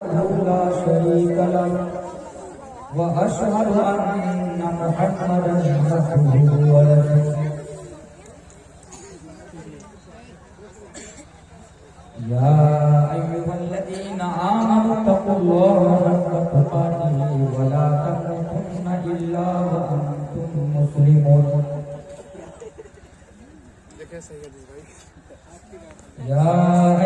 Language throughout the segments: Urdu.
لا شريك له وأشهد أن محمدا عبده ورسوله يا أيها الذين آمنوا اتقوا الله حق تقاته ولا تموتن إلا وأنتم مسلمون يا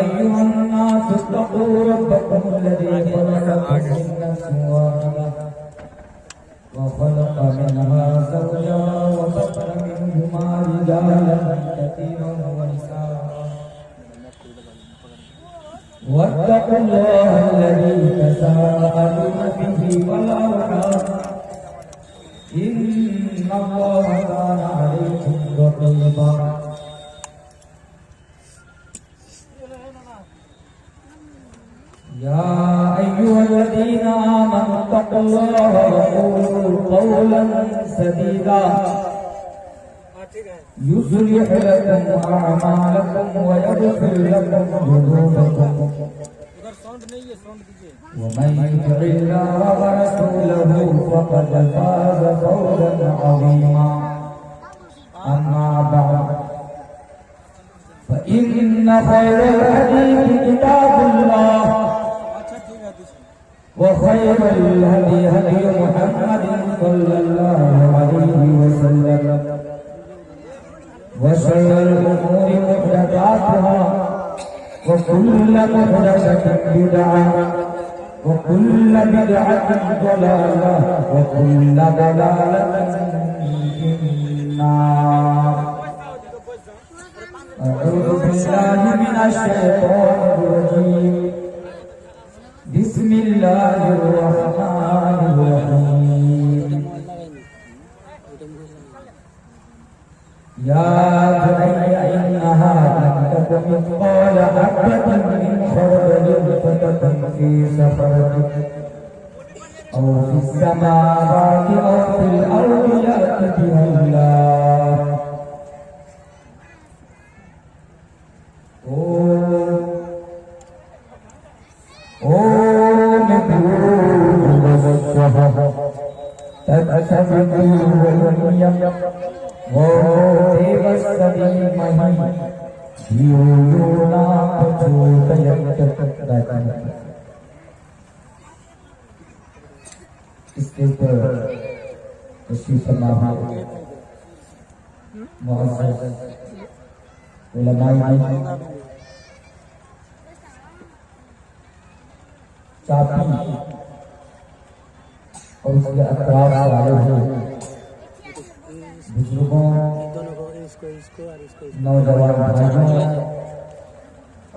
أيها الناس اتقوا ربكم الذي خلقكم من نفس واحدة وخلق منها زوجها وبث منهما رجالا كثيرا ونساء واتقوا الله الذي تساءلون به والأرحام إن الله كان عليكم رقيبا يا أيها الذين آمنوا اتقوا الله وقولوا قولا سديدا يصلح لكم أعمالكم ويغفر لكم ذنوبكم ومن يطع الله ورسوله فقد فاز فوزا عظيما أما بعد فإن خير الحديث كتاب الله وخير الهدي هدي محمد صلى الله عليه وسلم وشر الأمور محدثاتها وكل محدثة بدعة وكل بدعة ضلالة وكل ضلالة في النار. أعوذ بالله من الشيطان الرجيم. بسم الله الرحمن الرحيم. يا بني إنها إن تك مثقال حبة من خردل فتكن في صخرة أو في السماوات أو في الأرض يأت بها الله. اس کے اوپر تشریف فرما معزز علماء چاپی اور اس کے اطراف والے بزرگوں نوجوان بھائیوں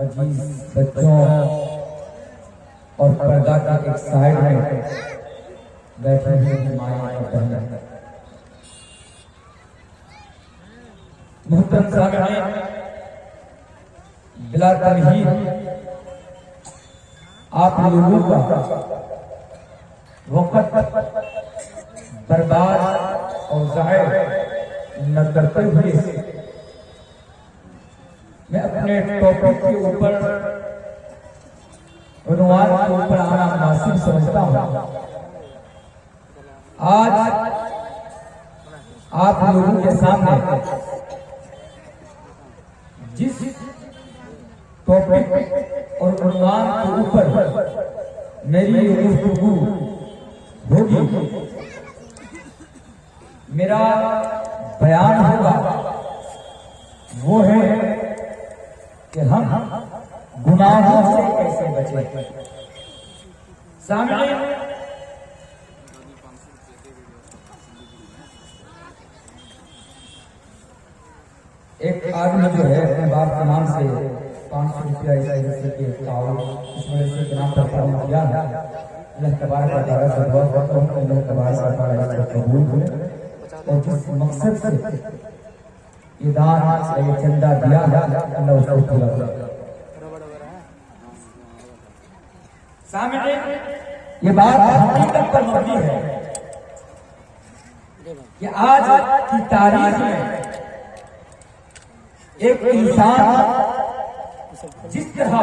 عزیز بچوں اور پردہ کا ایک سائڈ میں بیٹھے ہوئے مائیں اور بہنیں محترم سامعین بلا تمہید آپ لوگوں کا وقت برباد اور ضائع نہ کرتے ہوئے میں اپنے ٹاپک کے اوپر عنوان کے اوپر آنا مناسب سمجھتا ہوں. آج آپ لوگوں کے سامنے جس ٹاپک اور عنوان کے اوپر میری گفتگو ہوگی میرا بیان ہوگا وہ ہے کہ ہم گناہوں سے کیسے بچیں. سامعین ایک آدمی جو ہے اپنے باپ کے نام سے 500 روپیہ اس وجہ سے کہ تعاون اس وجہ سے کے نام پر تعاون کیا ہے. اللہ تبارک و تعالیٰ سے دعا کرتا ہوں کہ اللہ تبارک و تعالیٰ اس کو قبول کرے اور جس مقصد سے یہ دان سے یہ چندہ دیا ہے اللہ اس کو پورا کرے. سامعین یہ بات حقیقت پر مبنی ہے کہ آج کی تاریخ میں ایک انسان جس طرح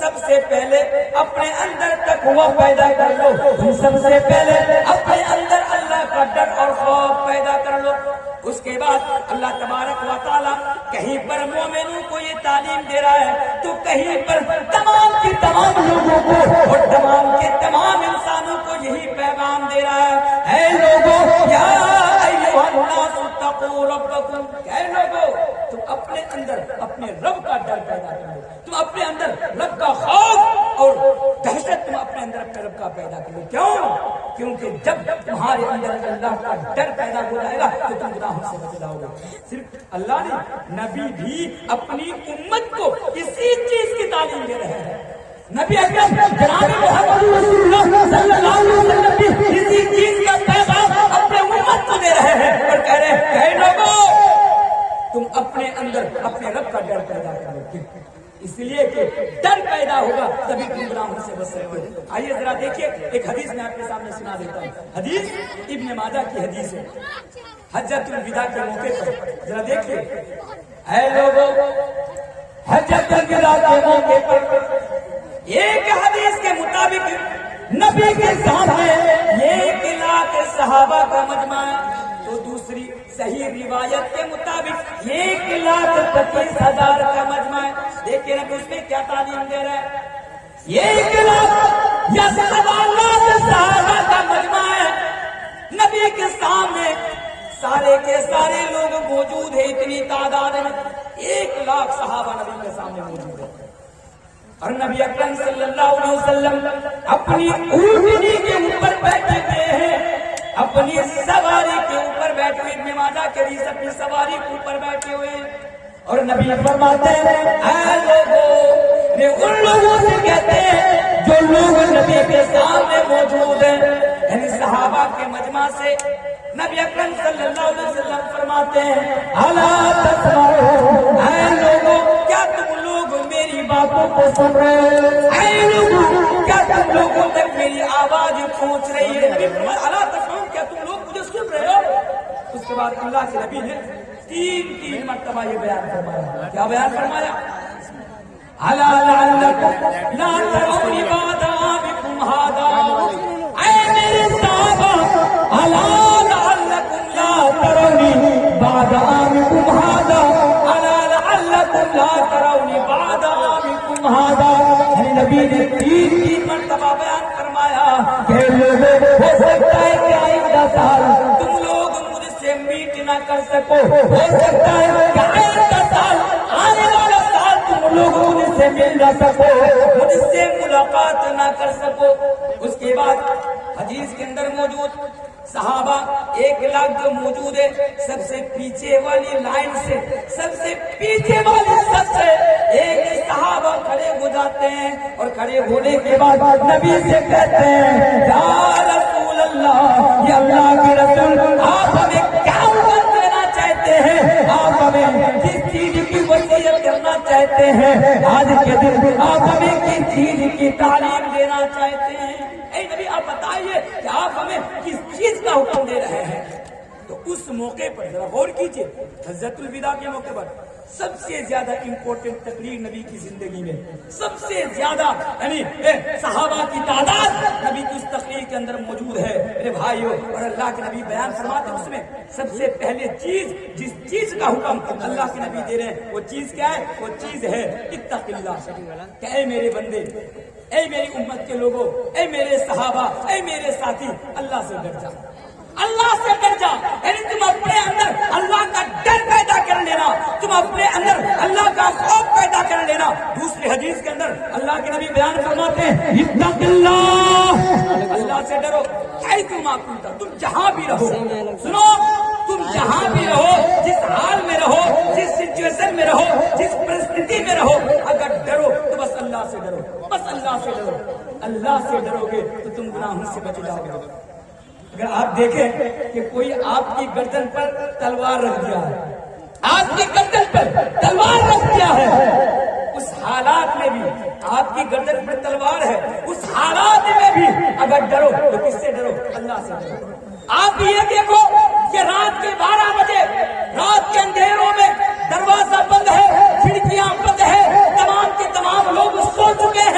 سب سے پہلے اپنے اندر تقوی پیدا کر لو، تم سب سے پہلے اپنے اندر اللہ کا ڈر اور خوف پیدا کر لو۔ اس کے بعد اللہ تبارک و تعالیٰ کہیں پر مومنوں کو یہ تعلیم دے رہا ہے تو کہیں پر تمام کے تمام لوگوں کو اور تمام کے تمام انسانوں کو یہی پیغام دے رہا ہے، اے لوگوں یا ایھا الناس اتقوا ربکم، اے لوگوں تم اپنے اندر اپنے رب کا ڈر پیدا کرو، تم اپنے اندر رب کا خوف اور دہشت تم اپنے اندر اپنے رب کا پیدا کرو۔ کیوں؟ کیونکہ جب تمہارے اندر اللہ کا ڈر پیدا ہو جائے گا تو تم گناہوں سے بچ جاؤ گے۔ صرف اللہ نے نبی بھی اپنی امت کو اسی چیز کی تعلیم دے رہے ہیں، نبی اکرم جناب محمد رسول اللہ صلی اللہ علیہ وسلم بھی اسی چیز کا پیغام اپنے امت کو دے رہے ہیں اور کہہ رہے ہیں اے لوگوں تم اپنے اندر اپنے رب کا ڈر پیدا کرو، اس لیے کہ ڈر پیدا ہوگا تبھی تم گناہوں سے بچ سکتے ہو۔ آئیے ذرا دیکھیے ایک حدیث میں آپ کے سامنے سنا دیتا ہوں، حدیث ابن ماجہ کی حدیث ہے، حجۃ الوداع کے موقع پر ذرا دیکھیے، اے لوگوں حجۃ الوداع کے موقع پر ایک حدیث کے مطابق نبی کے سامنے 1,00,000 صحابہ کا مجمع ہے، تو دوسری صحیح روایت کے مطابق 1,25,000 کا مجمع ہے۔ دیکھیں نبی اس میں کیا تعلیم دے رہا ہے، 1,00,000 یا 1,00,000 صحابہ کا مجمع ہے، نبی کے سامنے سارے کے سارے لوگ موجود ہیں، اتنی تعداد میں 1,00,000 صحابہ نبی کے سامنے موجود ہیں، اور نبی اکرم صلی اللہ علیہ وسلم اپنی اونٹنی کے اوپر بیٹھے ہوئے ہیں، اپنی سواری کے اوپر بیٹھے ہوئے، ابن ماجہ کے حدیث اپنی سواری کے اوپر بیٹھے ہوئے ہیں، اور نبی فرماتے ہیں اے لوگوں، یہ ان لوگوں سے کہتے ہیں جو لوگ نبی کے سامنے موجود ہیں، یعنی صحابہ کے مجمع سے نبی اکرم صلی اللہ علیہ وسلم فرماتے ہیں الا تسمعون، اے لوگوں کیا تم لوگ میری باتوں کو سن رہے ہو، اے لوگوں کیا تم لوگوں تک میری آواز پہنچ رہی ہے، نبی فرمایا الا تسمعون، کیا تم لوگ مجھے سن رہے ہو؟ اس کے بعد اللہ کے نبی نے تین مرتبہ یہ بیان فرمایا، کیا بیان فرمایا، الا لعلکم لا ترون بعد عامکم ھذا، اے میرے صحابہ الا لعلکم لا ترون بعد عامکم ھذا، الا لعلکم لا ترون بعد عامکم ھذا، نبی نے تین مرتبہ بیان فرمایا کہ لوگوں ہو سکتا ہے کہ آئندہ سال تم لوگ مجھ سے میٹ نہ کر سکو، ہو سکتا ہے کہ آئندہ سال آنے والا سال تم لوگ مجھ سے مل نہ سکو، مجھ سے ملاقات نہ کر سکو۔ اس کے بعد حدیث کے اندر موجود صحابہ 1,00,000 جو موجود ہے، سب سے پیچھے والی لائن سے سب سے پیچھے والی سب سے ایک صحابہ کھڑے ہو جاتے ہیں، اور کھڑے ہونے کے بعد نبی سے کہتے ہیں یا رسول اللہ، یا اللہ کے رسول آپ ہمیں کیا حکم دینا چاہتے ہیں، آپ ہمیں کس چیز کی وصیت کرنا چاہتے ہیں، آج کے دن آپ ہمیں کس چیز کی تعلیم دینا چاہتے ہیں، اے نبی آپ بتائیے کہ آپ ہمیں کس چیز کا حکم دے رہے ہیں۔ تو اس موقع پر ذرا غور کیجئے، حجۃ الوداع کے موقع پر سب سے زیادہ امپورٹنٹ تقریر نبی کی زندگی میں، سب سے زیادہ یعنی صحابہ کی تعداد نبی کی اس تقریر کے اندر موجود ہے میرے بھائیوں، اور اللہ کے نبی بیان فرماتے ہیں اس میں سب سے پہلے چیز جس چیز کا حکم اللہ کے نبی دے رہے ہیں وہ چیز کیا ہے، وہ چیز ہے اتق اللہ، کہ اے میرے بندے، اے میری امت کے لوگوں، اے میرے صحابہ، اے میرے ساتھی، اللہ سے ڈر جا، اللہ سے ڈر جا، یعنی تم اپنے اندر اللہ کا ڈر پیدا کر لینا، تم اپنے اندر اللہ کا خوف پیدا کر لینا۔ دوسری حدیث کے اندر اللہ کے نبی بیان فرماتے ہیں اتق اللہ، اللہ سے ڈرو، حیثما کنت، تم جہاں بھی رہو، سنو تم جہاں بھی رہو، جس حال میں رہو، جس سچویشن میں رہو، جس پرستھتی میں رہو، اگر ڈرو تو بس اللہ سے ڈرو، بس اللہ سے ڈرو، اللہ سے ڈرو گے تو تم گناہوں سے بچ جاؤ گے۔ اگر آپ دیکھیں کہ کوئی آپ کی گردن پر تلوار رکھ دیا ہے، آپ کی گردن پر تلوار رکھ دیا ہے، اس حالات میں بھی آپ کی گردن پر تلوار ہے، اس حالات میں بھی اگر ڈرو تو کس سے ڈرو، اللہ سے ڈرو۔ آپ یہ دیکھو کہ رات کے 12 بجے رات کے اندھیروں میں دروازہ بند ہے، کھڑکیاں بند ہے، تمام کے تمام لوگ سو چکے ہیں،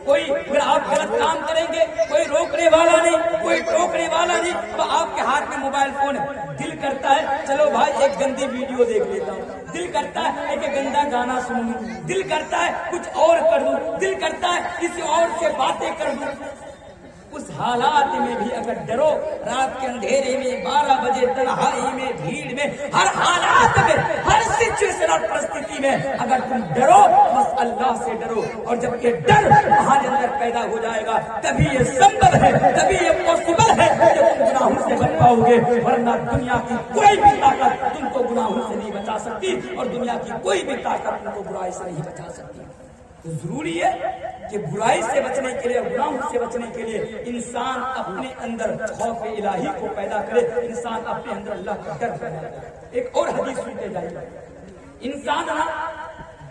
کوئی اگر آپ غلط کام کریں گے کوئی روکنے والا نہیں، کوئی ٹوکنے والا نہیں. تو آپ کے ہاتھ میں موبائل فون ہے، دل کرتا ہے چلو بھائی ایک گندی ویڈیو دیکھ لیتا ہوں، دل کرتا ہے ایک گندا گانا سنوں، دل کرتا ہے کچھ اور کر دوں، دل کرتا ہے کسی اور سے باتیں کر دوں. اس حالات میں بھی اگر ڈرو، رات کے اندھیرے میں 12 بجے تنہائی میں بھیڑ میں ہر حالات میں ہر سچویشن اور پرستھتی میں اگر تم ڈرو بس اللہ سے ڈرو. اور جب یہ ڈر تمہارے اندر پیدا ہو جائے گا تبھی یہ سمبھو ہے، تبھی یہ پاسبل ہے کہ تم گناہوں سے بچ پاؤ گے. ورنہ دنیا کی کوئی بھی طاقت تم کو گناہوں سے نہیں بچا سکتی، اور دنیا کی کوئی بھی طاقت تم کو برائی سے نہیں بچا سکتی. تو ضروری ہے کہ برائی سے بچنے کے لیے، گناہوں سے بچنے کے لیے انسان اپنے اندر خوف الہی کو پیدا کرے، انسان اپنے اندر اللہ کا ڈر پیدا کرے. ایک اور حدیث سنتے جائیے. انسان نا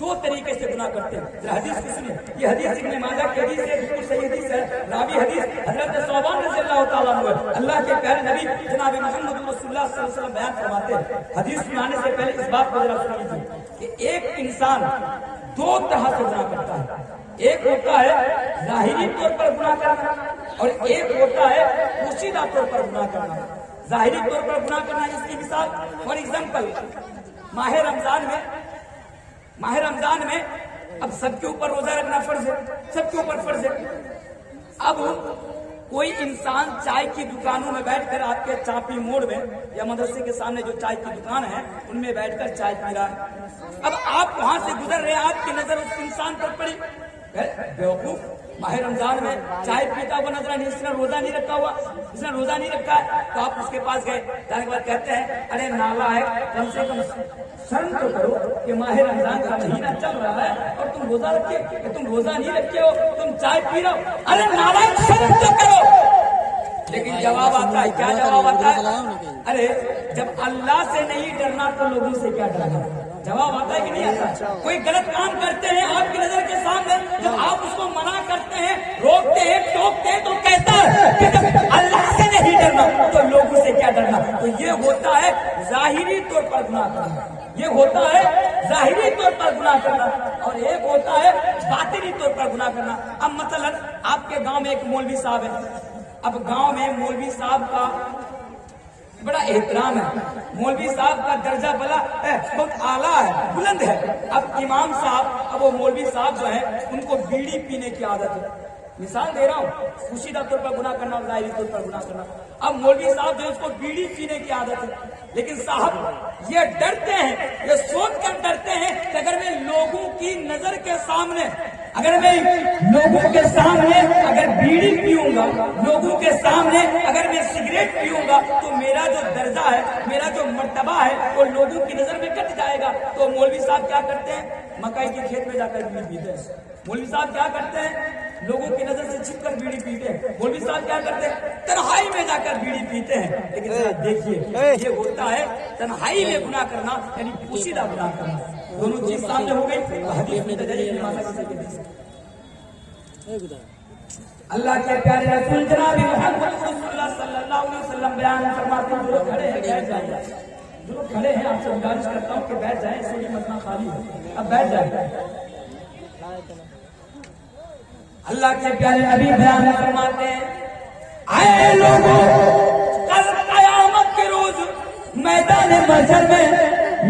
2 طریقے سے گناہ کرتے ہیں. حدیث کو سنیں، یہ حدیث ابن ماجہ کی حدیث ہے، بالکل صحیح حدیث ہے. راوی حدیث حضرت ثوبان رضی اللہ تعالیٰ عنہ ہے. اللہ کے پیارے نبی جناب محمد رسول اللہ صلی اللہ علیہ وسلم بیان فرماتے ہیں. حدیث سنانے سے پہلے اس بات کو ذرا سن لیجیے کہ ایک انسان 2 طرح سے گناہ کرتا ہے. ایک ہوتا ہے ظاہری طور پر گناہ کرنا، اور ایک ہوتا ہے پوشیدہ طور پر گناہ کرنا. ظاہری طور پر گناہ کرنا، اس کی مثال فار ایگزامپل ماہ رمضان میں اب سب کے اوپر روزہ رکھنا فرض ہے، سب کے اوپر فرض ہے. اب کوئی انسان چائے کی دکانوں میں بیٹھ کر آپ کے چاپی موڑ میں یا مدرسے کے سامنے جو چائے کی دکان ہے ان میں بیٹھ کر چائے پی رہا ہے. اب آپ وہاں سے گزر رہے ہیں، آپ کی نظر اس انسان پر پڑی، بیوقوف ماہ رمضان میں چائے پیتا ہوا نظر نہیں، اس نے روزہ نہیں رکھا ہوا، اس نے روزہ نہیں رکھا ہے. تو آپ اس کے پاس گئے، جانے کے بعد کہتے ہیں ارے نالا ہے، کم سے کم شرم تو کرو کہ ماہ رمضان کا مہینہ چل رہا ہے اور تم روزہ رکھے، کہ تم روزہ نہیں رکھے ہو، تم چائے پی رہے ہو، ارے نالا شرم تو کرو. لیکن جواب آتا ہے، کیا جواب آتا ہے؟ ارے جب اللہ سے نہیں ڈرنا تو لوگوں سے کیا ڈرنا. جواب آتا ہے کہ نہیں آتا؟ کوئی غلط کام کرتے ہیں آپ کی نظر کے سامنے، جب آپ اس کو منع کرتے ہیں، روکتے ہیں، ٹوکتے ہیں، تو کہتا ہے کہ جب اللہ سے نہیں ڈرنا تو لوگوں سے کیا ڈرنا. تو یہ ہوتا ہے ظاہری طور پر گناہ کرنا، یہ ہوتا ہے ظاہری طور پر گناہ کرنا، اور ایک ہوتا ہے باطنی طور پر گناہ کرنا. اب مثلا آپ کے گاؤں میں ایک مولوی صاحب ہے. اب گاؤں میں مولوی صاحب کا بڑا احترام ہے، مولوی صاحب کا درجہ بہت اعلیٰ ہے، بلند ہے. اب امام صاحب، اب وہ مولوی صاحب جو ہیں ان کو بیڑی پینے کی عادت ہے. مثال دے رہا ہوں، پوشیدہ طور پر گناہ کرنا اور ظاہری طور پر گناہ کرنا. اب مولوی صاحب جو ہے اس کو بیڑی پینے کی عادت ہے، لیکن صاحب یہ ڈرتے ہیں، یہ سوچ کر ڈرتے ہیں کہ اگر میں لوگوں کی نظر کے سامنے، اگر میں لوگوں کے سامنے اگر بیڑی پیوں گا، لوگوں کے سامنے اگر میں سگریٹ پیوں گا تو میرا جو درجہ ہے، میرا جو مرتبہ ہے وہ لوگوں کی نظر میں کٹ جائے گا. تو مولوی صاحب کیا کرتے ہیں؟ مکئی کے کھیت میں جا کر بیڑی پیتے ہیں. مولوی صاحب کیا کرتے ہیں؟ لوگوں کی نظر سے چھپ کر بیڑی پیتے ہیں. مولوی صاحب کیا کرتے ہیں؟ تنہائی میں جا کر بیڑی پیتے ہیں. لیکن دیکھیے یہ ہوتا ہے تنہائی میں گناہ کرنا، یعنی پوشیدہ گناہ کرنا. دونوں چیز سامنے ہو گئی. حدیث میں اللہ کے پیارے رسول جناب محمد رسول اللہ صلی اللہ علیہ وسلم بیان فرماتے ہیں، جو کھڑے ہیں بیٹھ جائیں، جو کھڑے ہیں آپ سے گزارش کرتا ہوں کہ بیٹھ جائیں، اس لیے متنا خالی ہے، اب بیٹھ جائیں. اللہ کے پیارے نبی بیان فرماتے ہیں، اے لوگوں کل قیامت کے روز میدان محشر میں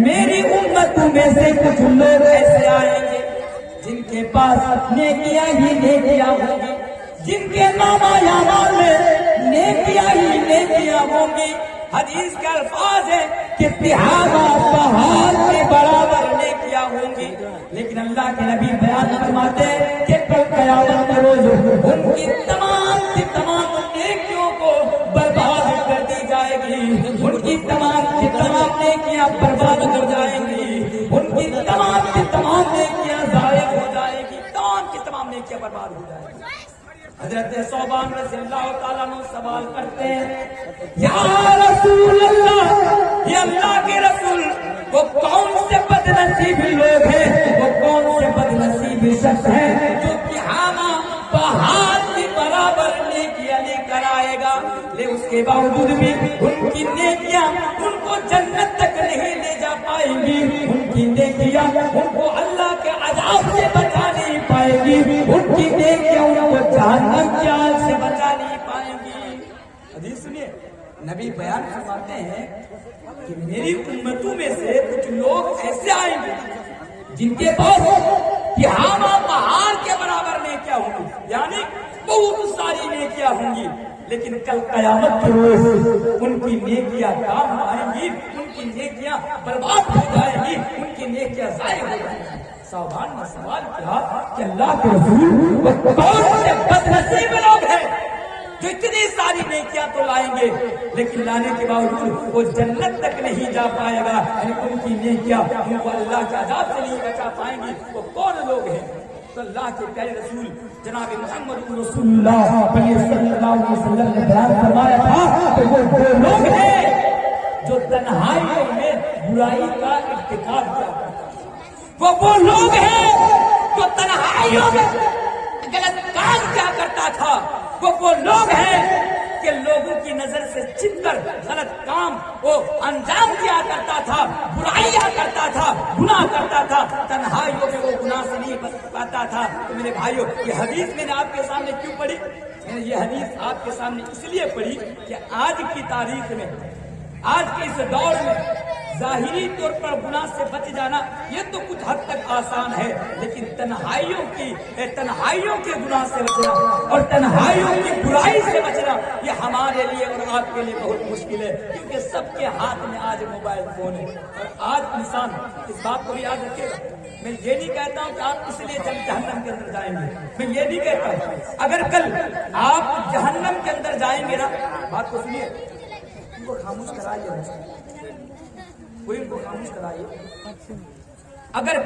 میری امتوں میں سے کچھ لوگ ایسے آئیں گے جن کے پاس نیکیاں ہی نیکیاں ہوں گی، جن کے نامہ اعمال میں نیکیاں ہی نیکیاں ہوں گی. حدیث کے الفاظ ہیں کہ تہاڑا پہاڑ کے برابر نیکیاں ہوں گی. لیکن اللہ کے نبی بیان فرماتے ہیں کہ کل قیامت کے روز ان کی تمام کی تمام نیکیوں کو برباد کر دی جائے گی، ان کی تمام کی تمام نیکیاں برباد ہو جائیں گی، ان کی تمام نیکیاں ضائع ہو جائے گی، تمام کی تمام نیکیاں برباد ہو جائیں گی. حضرت ثوبان رضی اللہ تعالیٰ عنہ سوال کرتے ہیں، یا رسول اللہ، یہ اللہ کے رسول، وہ کون سے بد نصیب لوگ ہیں، وہ کون سے بد نصیب شخص ہیں جو تہاڑا پہاڑ کے برابر نیکیاں لے کر آئے گا، لیکن اس کے باوجود بھی ان کی نیکیاں ان کو جنت تک نہیں لے جا پائیں گی، ان کی نیکیاں ان کو اللہ کے عذاب سے بچا نہیں پائے گی، ان کی نیکیاں نبی بیان فرماتے ہیں کہ میری امتوں میں سے کچھ لوگ ایسے آئیں گے جن کے پاس تہامہ پہاڑ کے برابر نیکیاں ہوں گی، یعنی بہت ساری نیکیاں ہوں گی، لیکن کل قیامت کے روز ان کی نیکیاں کام آئیں گی، ان کی نیکیاں برباد ہو جائیں گی، ان کی نیکیاں ضائع ہو جائیں گی۔ صاحبان نے سوال کیا کہ اللہ کے رسول وہ کون سے بد نصیب لوگ ہیں جو اتنی ساری نیکیاں تو لائیں گے لیکن لانے کے باوجود وہ جنت تک نہیں جا پائے گا، یعنی ان کی نیکیاں ان کو اللہ کے عذاب سے نہیں بچا پائیں گی، وہ کون لوگ ہیں؟ تو اللہ کے پیارے رسول جناب محمد رسول اللہ صلی اللہ علیہ وسلم نے بیان فرمایا تھا کہ وہ لوگ ہیں جو تنہائیوں میں برائی کا ارتکاب کیا کرتا ہے، وہ لوگ ہیں جو تنہائیوں میں غلط کام کیا کرتا تھا، وہ لوگ ہیں کہ لوگوں کی نظر سے چھپ کر غلط کام وہ انجام دیا کرتا تھا، برائیاں کرتا تھا، گناہ کرتا تھا، تنہائیوں میں وہ گناہ سے نہیں بچ پاتا تھا۔ تو میرے بھائیوں، یہ حدیث میں نے آپ کے سامنے کیوں پڑھی؟ میں نے یہ حدیث آپ کے سامنے اس لیے پڑھی کہ آج کی تاریخ میں، آج کے اس دور میں ظاہری طور پر گناہ سے بچ جانا یہ تو کچھ حد تک آسان ہے، لیکن تنہائیوں کے گناہ سے بچنا اور تنہائیوں کی برائی سے بچنا یہ ہمارے لیے اور آپ کے لیے بہت مشکل ہے، کیونکہ سب کے ہاتھ میں آج موبائل فون ہے۔ اور آج انسان اس بات کو بھی یاد رکھے گا، میں یہ نہیں کہتا ہوں کہ آپ اس لیے جہنم کے اندر جائیں گے، میں یہ نہیں کہتا ہوں اگر کل آپ جہنم کے اندر جائیں گے نا، بات کو سنیے، ان کو خاموش کرائیے، کوئی ان کو خاموش کرائیے، اگر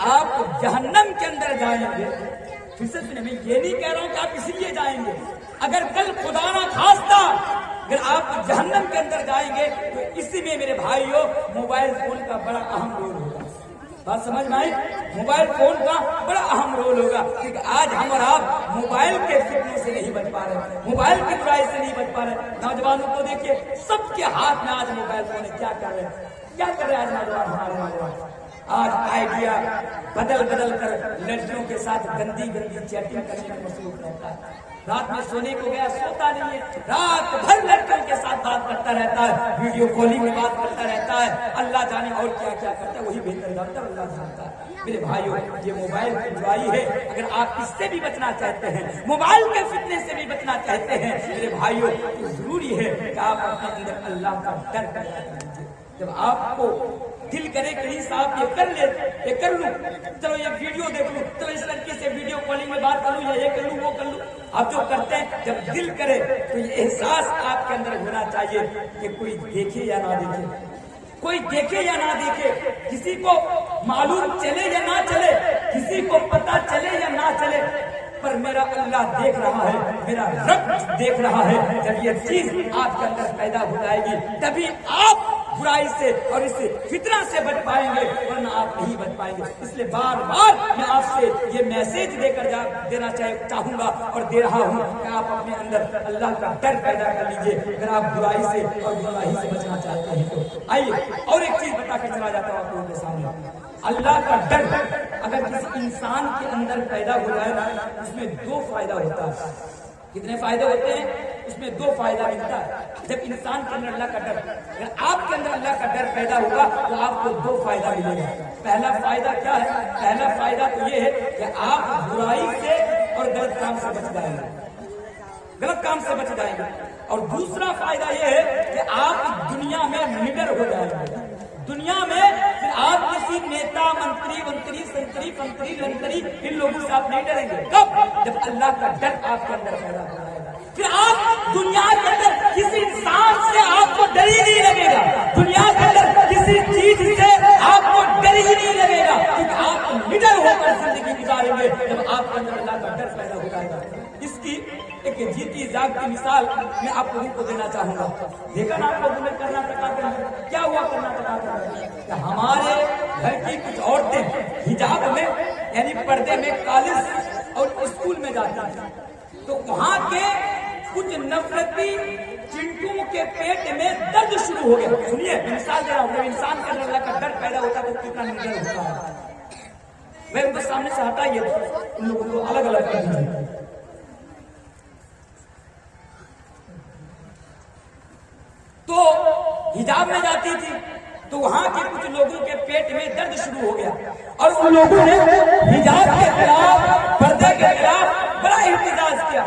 آپ جہنم کے اندر جائیں گے، پھر سے سنیں، میں یہ نہیں کہہ رہا ہوں کہ آپ اسی لیے جائیں گے، اگر کل خدا نہ خواستہ اگر آپ جہنم کے اندر جائیں گے تو اسی میں میرے بھائیوں موبائل فون کا بڑا اہم رول ہوگا۔ بات سمجھ میں آئی؟ موبائل فون کا بڑا اہم رول ہوگا، کیونکہ آج ہم اور آپ موبائل کے فتنے سے نہیں بچ پا رہے، موبائل کی برائی سے نہیں بچ پا رہے۔ نوجوانوں کو دیکھیے، سب کے ہاتھ میں آج موبائل فون ہے، کیا کر رہے ہیں آج نوجوان، ہمارے نوجوان آج آئیڈیا بدل کر لڑکیوں کے ساتھ گندی چیٹنگ کرنے میں مصروف رہتا ہے، رات میں سونے کو گیا سوتا نہیں ہے، رات بھر لڑکیوں کے ساتھ بات کرتا رہتا ہے، ویڈیو کالنگ میں بات کرتا رہتا ہے، اللہ جانے اور کیا کیا کرتا ہے، وہی بہتر جانتا ہے، اللہ جانتا ہے۔ میرے بھائیوں، یہ موبائل کی برائی ہے، اگر آپ اس سے بھی بچنا چاہتے ہیں، موبائل کے فتنے سے بھی بچنا چاہتے ہیں، میرے بھائیوں تو ضروری ہے کہ آپ اپنے اندر اللہ کا ڈر پیدا کر لیجیے۔ جب آپ کو دل کرے کہ صاحب یہ کر لوں، چلو یہ ویڈیو دیکھ لوں، چلو اس لڑکی سے ویڈیو کالنگ میں بات کر لوں، یا یہ کر لوں وہ کر لوں، آپ جو کرتے ہیں جب دل کرے تو یہ احساس آپ کے اندر ہونا چاہیے کہ کوئی دیکھے یا نہ دیکھے، کوئی دیکھے یا نہ دیکھے، کسی کو معلوم چلے یا نہ چلے، کسی کو پتا چلے یا نہ چلے، پر میرا اللہ دیکھ رہا ہے، میرا رب دیکھ رہا ہے۔ جب یہ چیز آپ کے اندر پیدا ہو جائے گی تبھی آپ برائی سے اور اس فتنہ سے بچ پائیں گے، ورنہ آپ نہیں بچ پائیں گے۔ اس لیے بار بار میں آپ سے یہ میسج دے کر دینا چاہوں گا اور دے رہا ہوں کہ آپ اپنے اندر اللہ کا ڈر پیدا کر لیجئے، اگر آپ برائی سے اور گناہی سے بچنا چاہتے ہیں تو۔ آئیے اور ایک چیز بتا کے چلا جاتا ہوں آپ لوگوں کے سامنے، اللہ کا ڈر اگر کسی انسان کے اندر پیدا ہو جائے نا، اس میں دو فائدہ ہوتا ہے۔ کتنے فائدے ہوتے ہیں؟ اس میں دو فائدہ ملتا ہے۔ جب انسان کے اندر اللہ کا ڈر، اگر آپ کے اندر اللہ کا ڈر پیدا ہوگا تو آپ کو دو فائدہ ملے گا۔ پہلا فائدہ کیا ہے؟ پہلا فائدہ تو یہ ہے کہ آپ برائی سے اور غلط کام سے بچ جائیں گے، غلط کام سے بچ جائیں گے، اور دوسرا فائدہ یہ ہے کہ آپ دنیا میں نڈر ہو جائیں گے۔ دنیا میں پھر آپ کسی نیتا، منتری، سنتری، لنتری ان لوگوں سے آپ نہیں ڈریں گے۔ کب؟ جب اللہ کا ڈر آپ کے اندر پیدا ہو جائے گا، پھر آپ دنیا کے اندر کسی انسان سے آپ کو ڈر ہی نہیں لگے گا، دنیا کے اندر کسی چیز سے آپ کو ڈر ہی نہیں لگے گا، کیونکہ آپ نڈر ہو کر زندگی گزاریں گے جب آپ کے اندر اللہ کا ڈر پیدا ہو جائے گا۔ اس کی ایک جیتی جاگتی مثال میں آپ لوگوں کو دینا چاہوں گا۔ دیکھا نا آپ لوگوں نے کرناٹک کے اندر کیا ہوا؟ کرناٹک کے اندر کہ ہمارے گھر کی کچھ عورتیں حجاب میں یعنی پردے میں کالج اور اسکول میں جاتی ہیں، تو وہاں کے کچھ نفرتی چنٹوں کے پیٹ میں درد شروع ہو گیا۔ سنیے مثال دے رہا ہوں، جب انسان کے اندر اللہ کا ڈر پیدا ہوتا ہے تو کتنا نڈر ہوتا ہے۔ میں ان کے سامنے سے ہٹائیے، ان لوگوں کو الگ الگ کر دیجیے۔ شروع ہو گیا اور ان لوگوں نے حجاب کے خلاف، پردے کے خلاف بڑا احتجاج کیا،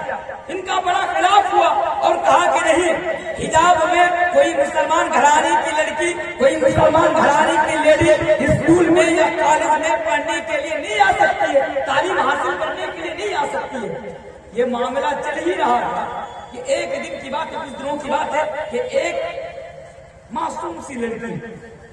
ان کا بڑا خلاف ہوا اور کہا کہ نہیں، حجاب میں کوئی مسلمان گھرانے کی لڑکی، کوئی مسلمان گھرانے کی لیڈی اسکول میں یا کالج میں پڑھنے کے لیے نہیں آ سکتی ہے، تعلیم حاصل کرنے کے لیے نہیں آ سکتی ہے۔ یہ معاملہ چل ہی رہا تھا کہ ایک دن کی بات ہے، کچھ دنوں کی بات ہے کہ ایک معصوم سی لڑکی،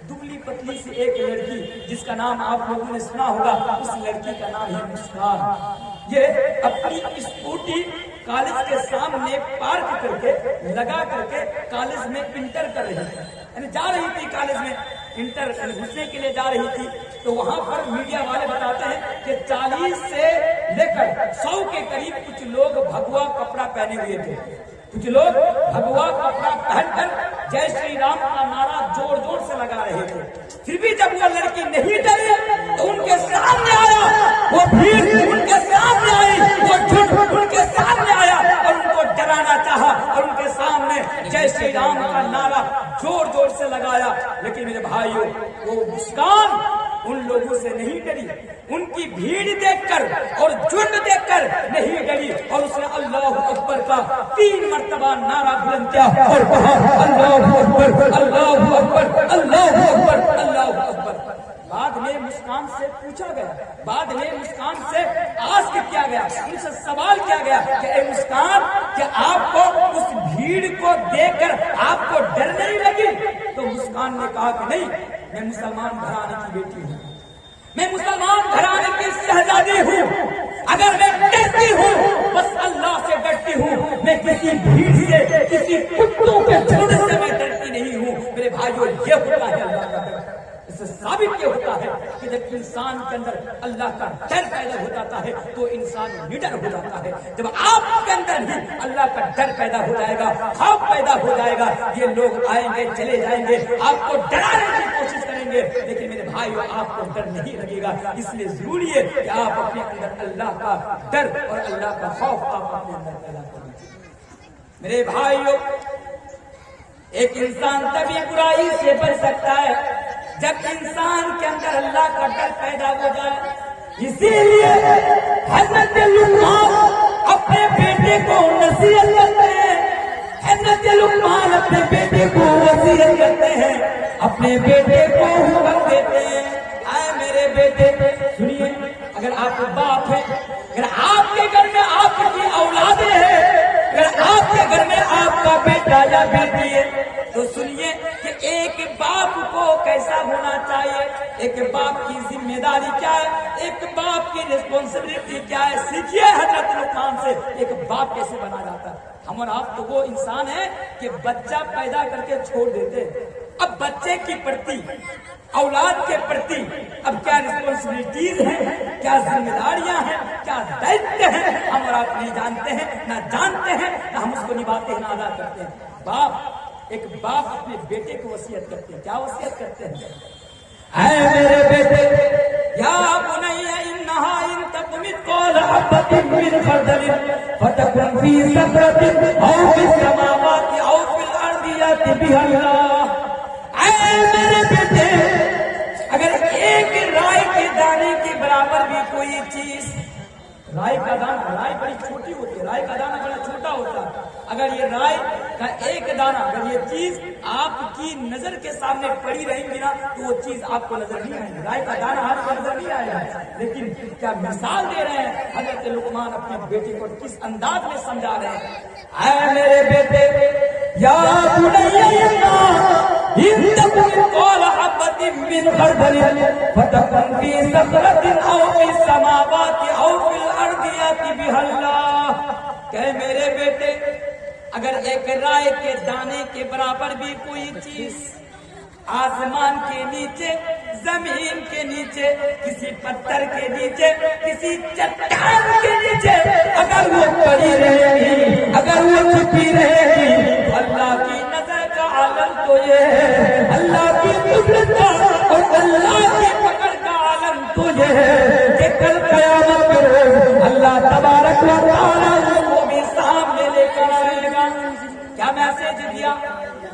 دبلی پتلی سی ایک لڑکی جس کا نام آپ لوگوں نے سنا ہوگا، اس لڑکی کا نام ہے مسکان، یہ اپنی اسکوٹی کالج کے سامنے پارک کر کے لگا کر کے کالج میں انٹر کر رہی تھی، یعنی جا رہی تھی کالج میں انٹر گھسنے کے لیے جا رہی تھی۔ تو وہاں پر میڈیا والے بتاتے ہیں کہ 40 سے لے کر 100 کے قریب کچھ لوگ بھگوا کپڑا پہنے ہوئے تھے، کچھ لوگ بھگوا کپڑا پہن کر جے شری رام کا نعرہ زور زور سے لگا رہے تھے۔ پھر بھی جب وہ لڑکی نہیں ڈری تو ان کے سامنے آیا وہ بھیڑ، ان کے سامنے آئی وہ جھوٹ، ان کے سامنے آیا اور ان کو ڈرانا چاہا اور ان کے سامنے جے شری رام کا نعرہ زور زور سے لگایا۔ لیکن میرے بھائیوں، وہ مسکان ان لوگوں سے نہیں ڈری، ان کی بھیڑ دیکھ کر اور جھنڈ دیکھ کر نہیں ڈری، اور اس نے اللہ اکبر کا 3 مرتبہ نعرہ بلند کیا اور کہا اللہ اکبر، اللہ اکبر، اللہ اکبر، اللہ اکبر۔ بعد میں مسکان سے پوچھا گیا، بعد میں مسکان سے آسک کیا گیا، ان سے سوال کیا گیا کہ اے مسکان، کیا آپ کو اس بھیڑ کو دیکھ کر آپ کو ڈر نہیں لگی؟ تو مسکان نے کہا کہ نہیں، میں مسلمان گھرانے کی بیٹی ہوں، میں مسلمان گھرانے کی شہزادی ہوں، اگر میں ڈرتی ہوں بس اللہ سے ڈرتی ہوں، میں کسی بھیڑ سے، کسی کتوں کے جھنڈ سے میں ڈرتی نہیں ہوں۔ میرے بھائیو، یہ ہوتا ہے اللہ کا ڈر۔ اس سے ثابت یہ ہوتا ہے کہ جب انسان کے اندر اللہ کا ڈر پیدا ہو جاتا ہے تو انسان نڈر ہو جاتا ہے۔ جب آپ کے اندر بھی اللہ کا ڈر پیدا ہو جائے گا، خوف پیدا ہو جائے گا، یہ لوگ آئیں گے چلے جائیں گے، آپ کو ڈرانے کی کوشش کریں گے، لیکن میرے بھائیو آپ کو ڈر نہیں لگے گا۔ اس لیے ضروری ہے کہ آپ اپنے اندر اللہ کا ڈر اور اللہ کا خوف آپ اپنے اندر پیدا کریں۔ میرے بھائیو، ایک انسان تبھی برائی سے بچ سکتا ہے جب انسان کے اندر اللہ کا ڈر پیدا ہو جائے۔ اسی لیے حضرت لقمان اپنے بیٹے کو نصیحت کرتے ہیں، حضرت لقمان اپنے بیٹے کو وصیت کرتے ہیں، اپنے بیٹے کو حکم دیتے ہیں، اے میرے بیٹے سنیے، اگر آپ باپ ہیں، اگر آپ کے گھر میں آپ کی اولادیں ہیں، اگر آپ کے گھر میں آپ کا بیٹا یا بیٹی ہے تو سنیے کہ ایک باپ کو کیسا ہونا چاہیے، ایک باپ کی ذمہ داری کیا ہے، ایک باپ کی ریسپانسبلٹی کیا ہے۔ سیکھیے حضرت لقمان سے ایک باپ کیسے بنا جاتا ہے۔ ہم اور آپ تو وہ انسان ہیں کہ بچہ پیدا کر کے چھوڑ دیتے، اب بچے کی پرتی، اولاد کے پرتی اب کیا ریسپانسبلٹیز ہیں، کیا ذمہ داریاں ہیں، کیا دائتو ہیں، ہم اور آپ نہیں جانتے ہیں، نہ جانتے ہیں، نہ ہم اس کو نبھاتے ہیں، نہ ادا کرتے ہیں۔ ایک باپ اپنے بیٹے کو وصیت کرتے ہیں، کیا وصیت کرتے ہیں؟ اے میرے بیٹے، یا بنی انہا ان تک مثقال حبۃ من خردل فتکن فی صخرۃ او فی السماوات او فی الارض یأتی بہا اللہ۔ اے میرے بیٹے، اگر ایک رائے کے دانے کے برابر بھی کوئی چیز، رائے کا دانہ، رائے بڑی چھوٹی ہوتی ہے، رائے کا دانہ بڑا چھوٹا ہوتا ہے، اگر یہ رائے کا ایک دانہ، اگر یہ چیز آپ کی نظر کے سامنے پڑی رہیں گی نا تو وہ چیز آپ کو نظر نہیں آئے گی، رائے کا دانہ آپ کو نظر نہیں آئے گا۔ لیکن کیا مثال دے رہے ہیں حضرت لقمان اپنے بیٹے کو، کس انداز میں سمجھا رہے ہیں؟ اے میرے بیٹے، یا بنی ان تک مثقال حبۃ من خردل فتکن فی صخرۃ او فی السماوات او فی الارض یأتی بہا اللہ۔ کہ میرے بیٹے، اگر ایک رائے کے دانے کے برابر بھی کوئی چیز آسمان کے نیچے، زمین کے نیچے، کسی پتھر کے نیچے، کسی چٹان کے نیچے اگر وہ پڑی رہے گی، اگر وہ چھپی رہے گی تو اللہ کی نظر کا عالم تو یہ ہے، اللہ کی قدرت کا اور اللہ کی پکڑ کا عالم تو یہ ہے کہ کل قیامت کے روز اللہ تبارک و تعالیٰ کو بھی سامنے لے کر آئے گا۔ کیا میسج دیا؟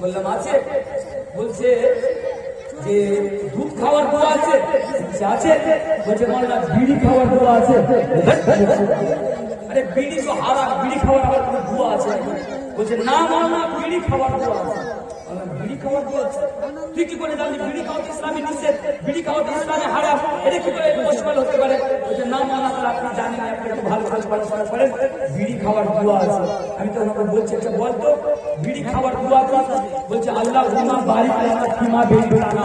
বললাম আছে। বলছে যে দুধ খাওয়ার দোয়া আছে? আছে। বলছে মোল্লা বিড়ি খাওয়ার দোয়া আছে? আরে বিড়ি তো হারাম, বিড়ি খাওয়ার আবার কোনো দোয়া আছে? বলছে না মোল্লা বিড়ি খাওয়ার দোয়া আছে। বিড়ি খাওয়ার দোয়া আছে? তুই কি করে জানলি বিড়ি খাওয়া তো ইসলামে নিষেধ, বিড়ি খাওয়া তো ইসলামে হারাম, এটা কি করে পসিবল হতে পারে? বলছে না মোল্লা তাহলে আপনি জানেন, আপনি একটু ভালো ভালো পড়াশোনা করেন, বিড়ি খাওয়ার দোয়া আছে। আমি তো ওনাকে বলছি আচ্ছা বলতো বিড়ি খাওয়ার দোয়া কি? বলছে আল্লাহ হুমা বারিক লানা ফিমা বেইনানা।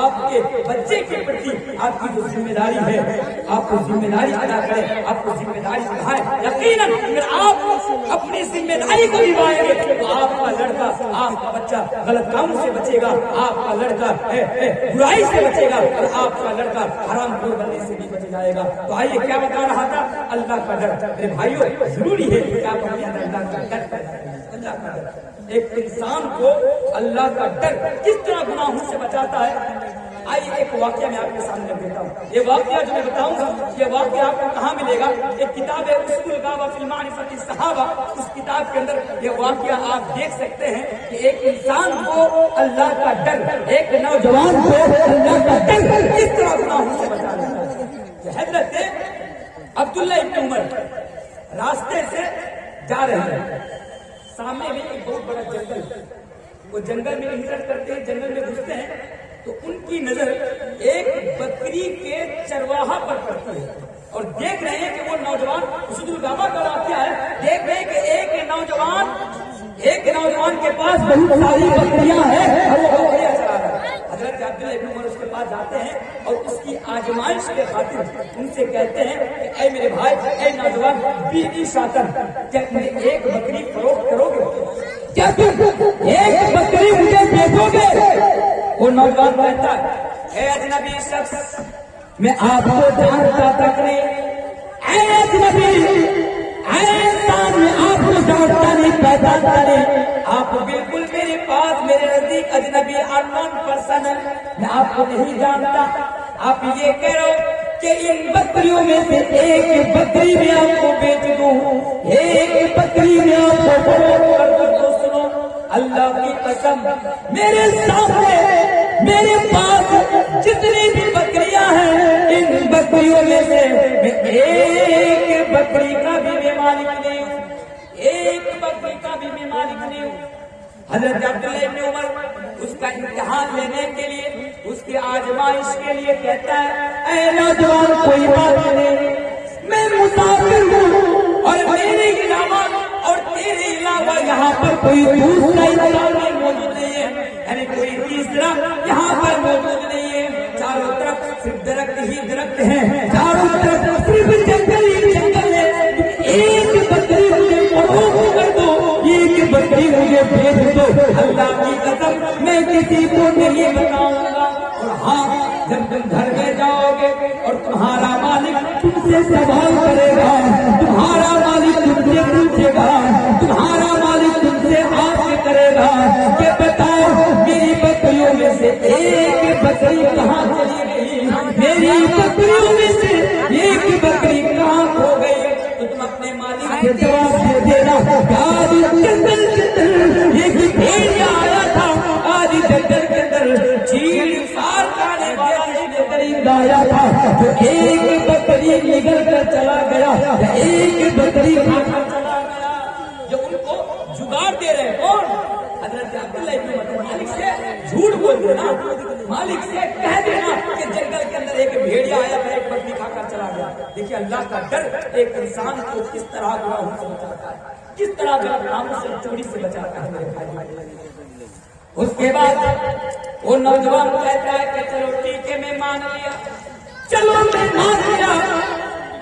آپ کے بچے کے پرتی آپ کی جو ذمہ داری ہے، آپ کو ذمہ داری ادا کریں، آپ کو ذمہ داری نبھائیں۔ یقیناً اگر آپ اپنی ذمہ داری کو نبھائیں گے تو آپ کا لڑکا، آپ کا بچہ غلط کاموں سے بچے گا، آپ کا لڑکا برائی سے بچے گا، اور آپ کا لڑکا حرام خور بننے سے بھی بچ جائے گا۔ تو آئیے کیا بتا رہا تھا؟ اللہ کا ڈر۔ میرے بھائیوں، ضروری ہے کہ آپ اپنے اندر اللہ کا ڈر پیدا کریں۔ اللہ کا ڈر ایک انسان کو، اللہ کا ڈر کس طرح گناہوں سے بچاتا ہے؟ آئیے ایک واقعہ میں آپ کے سامنے دیتا ہوں۔ یہ واقعہ جو میں بتاؤں گا، یہ واقعہ آپ کو کہاں ملے گا؟ ایک کتاب ہے اصول الغابہ فی المعرفۃ الصحابہ، اس کتاب کے اندر یہ واقعہ آپ دیکھ سکتے ہیں کہ ایک انسان کو اللہ کا ڈر، ایک نوجوان کو اللہ کا ڈر کس طرح گناہوں سے بچا لیتا ہے۔ حضرت عبداللہ ابن عمر راستے سے جا رہے ہیں، سامنے میں ایک بہت بڑا جنگل، وہ جنگل میں انٹر کرتے ہیں، جنگل میں گھستے ہیں تو ان کی نظر ایک بکری کے چرواہا پر پڑتی ہے، اور دیکھ رہے ہیں کہ وہ نوجوان، اسد الغابہ کا واقعہ ہے، دیکھ رہے ہیں کہ ایک نوجوان کے پاس بہت ساری بکریاں ہیں اور وہ بکریاں چلا رہا ہے۔ حضرت عبداللہ ابن عمر اس کے پاس جاتے ہیں اور اس کی آزمائش کے خاطر ان سے کہتے ہیں کہ اے میرے بھائی، اے نوجوان، بیوی شاطر، کیا تم ایک بکری فروخت کرو گے؟ کیا تم ایک بکری مجھے بیچو گے؟ وہ نوجوان کہتا ہے، اے اجنبی شخص، میں آپ کو جانتا تک نہیں، اے اجنبی، اے انسان، میں آپ کو جانتا نہیں، پہچانتا نہیں، آپ بالکل میرے پاس، میرے نزدیک اجنبی انون پرسن ہے، میں آپ کو نہیں جانتا۔ آپ یہ کہہ رہے ہو کہ ان بکریوں میں سے ایک بکری میں آپ کو بیچ دوں، ایک بکری میں آپ کو فروخت کر دوں، تو سنو، اللہ کی قسم، میرے سامنے، میرے پاس جتنی بھی بکریاں ہیں، ان بکریوں میں سے میں ایک بکری کا بھی میں مالک نہیں ہوں، ایک بکری کا بھی میں مالک نہیں ہوں۔ حضرت عبداللہ ابن عمر اس کا امتحان لینے کے لیے، اس کی آزمائش کے لیے کہتا ہے، اے نوجوان، کوئی بات نہیں، میں مسافر ہوں اور میرے علاوہ اور تیرے علاوہ یہاں پر کوئی دوسرا انسان موجود نہیں ہے، یعنی کوئی تیسرا یہاں پر موجود نہیں ہے، چاروں طرف صرف درخت ہی درخت ہیں، چاروں طرف صرف جنگل ہی جنگل ہے، ایک بکری مجھے فروخت کر دو، ایک بکری مجھے بیچ دو، اللہ کی قسم میں کسی کو نہیں بتاؤں گا۔ اور ہاں، جب تم گھر میں جاؤ گے اور تمہارا مالک تم سے سوال کرے گا، تمہارا مالک تم سے پوچھے گا، تمہارا مالک تم سے عرض کرے گا کہ بتاؤ میری بکریوں میں سے ایک بکری کہاں چلی گئی، میری بکریوں میں سے ایک بکری کہاں کھو گئی، تو تم اپنے مالک سے جواب دے دینا کہ آج جنگل کے اندر ایک بھیڑیا آیا تھا، آج جنگل کے اندر چیڑ سار کھانے والا ایک درندہ آیا تھا، جو ایک بکری نگل کر چلا گیا، ایک بکری کھا کر چلا گیا۔ جو ان کو جگاڑ دے رہے کون؟ حضرت عبداللہ ابن عمر۔ مالک سے جھوٹ بول دینا، مالک سے کہہ دینا کہ جنگل کے اندر ایک بھیڑیا آیا تھا، ایک بکری کھا کر چلا گیا۔ دیکھیے اللہ کا ڈر ایک انسان کو کس طرح گناہوں سے بچاتا ہے، کس طرح گناہوں سے، چوری سے بچاتا ہے میرے بھائی۔ اس کے بعد وہ نوجوان کہتا ہے کہ چلو ٹھیک ہے، میں مان لیا، چلو میں مان لیا،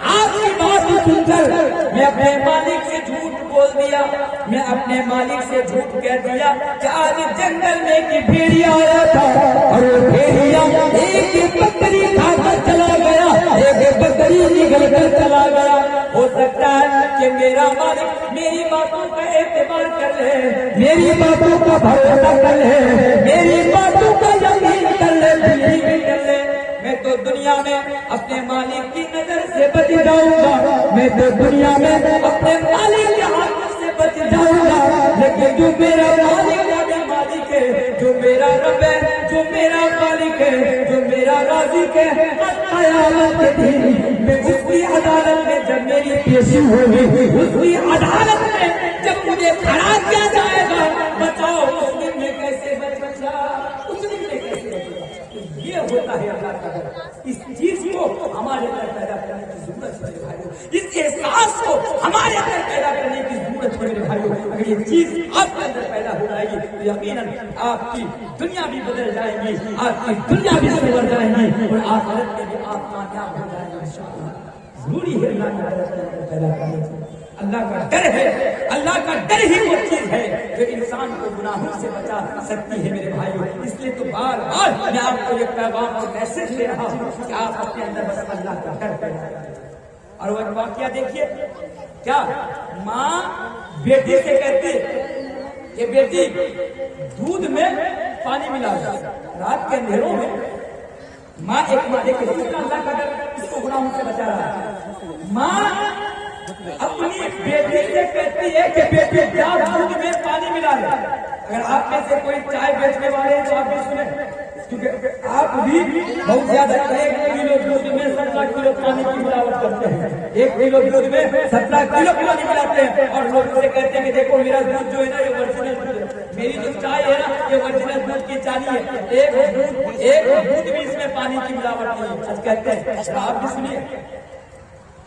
آپ کی بات سن کر میں اپنے مالک سے جھوٹ بول دیا، میں اپنے مالک سے جھوٹ کہہ دیا کہ آج جنگل میں ایک بھیڑیا آیا تھا اور وہ بھیڑیا ایک بکری کھا کر چلا گیا، ایک بکری نگل کر چلا گیا۔ ہو سکتا ہے کہ میرا مالک میری باتوں کا اعتبار کر لے، میری باتوں کا بھروسہ کر لے، میری باتوں کا یقین کر لے، بلیو کر لے۔ میں تو دنیا میں اپنے مالک کی نظر سے بچ جاؤں گا، میں تو دنیا میں اپنے مالک کے ہاتھ سے بچ جاؤں گا، لیکن جو میرا مالک مالک ہے، جو میرا رب ہے، جو میرا خالق ہے، جو میرا رازق ہے، قیامت کے دن میں اس کی عدالت میں جب میری پیشی ہوگی، اس کی عدالت میں جب مجھے کھڑا کیا جائے گا، بتاؤ اس دن میں کیسے بچا، اس دن میں کیسے بچا۔ یہ ہوتا ہے اللہ کا ڈر۔ اس چیز کو ہمارے اندر پیدا کرنے کی ضرورت ہے، اس احساس کو ہمارے اندر پیدا کرنے کی ضرورت ہے میرے بھائیوں۔ اگر یہ چیز آپ کے اندر پیدا ہو جائے گی تو یقیناً آپ کی دنیا بھی بدل جائے گی، آپ کی دنیا بھی سنور جائے گی اور آخرت میں بھی آپ کامیاب ہو جائیں گے انشاءاللہ۔ ضروری ہے اللہ کا ڈر پیدا کرنا۔ اللہ کا ڈر ہے، اللہ کا ڈر ہی وہ چیز ہے جو انسان کو گناہوں سے بچا سکتی ہے میرے بھائیوں۔ اس لیے تو بار بار میں آپ کو یہ پیغام اور میسج دے رہا ہوں کہ آپ اپنے اندر بس اللہ کا ڈر پیدا کریں۔ اور وہ واقعہ دیکھیے، کیا ماں بیٹی سے کہتی ہے کہ بیٹی دودھ میں پانی ملا دو۔ رات کے اندھیروں میں ماں ایک ماں دیکھے اللہ کا ڈر اس کو گناہوں سے بچا رہا ہے۔ ماں اپنی بیٹی سے کہتی ہے کہ بیٹی جا دودھ میں پانی ملا دے۔ اگر آپ میں سے کوئی چائے بیچنے والے ہیں تو آپ بھی سنیں، کیونکہ آپ بھی بہت زیادہ 1 کلو دودھ میں 17 کلو پانی کی ملاوٹ کرتے ہیں۔ 1 کلو دودھ میں 17 کلو پانی ملاتے ہیں اور لوگ سے کہتے ہیں کہ دیکھو میرا دودھ جو ہے نا یہ اوریجنل دودھ ہے، میری جو چائے ہے نا یہ اوریجنل دودھ کی چانی ہے، ایک دودھ بھی اس میں پانی کی ملاوٹ نہیں ہے کہتے ہیں۔ آپ بھی سنیے،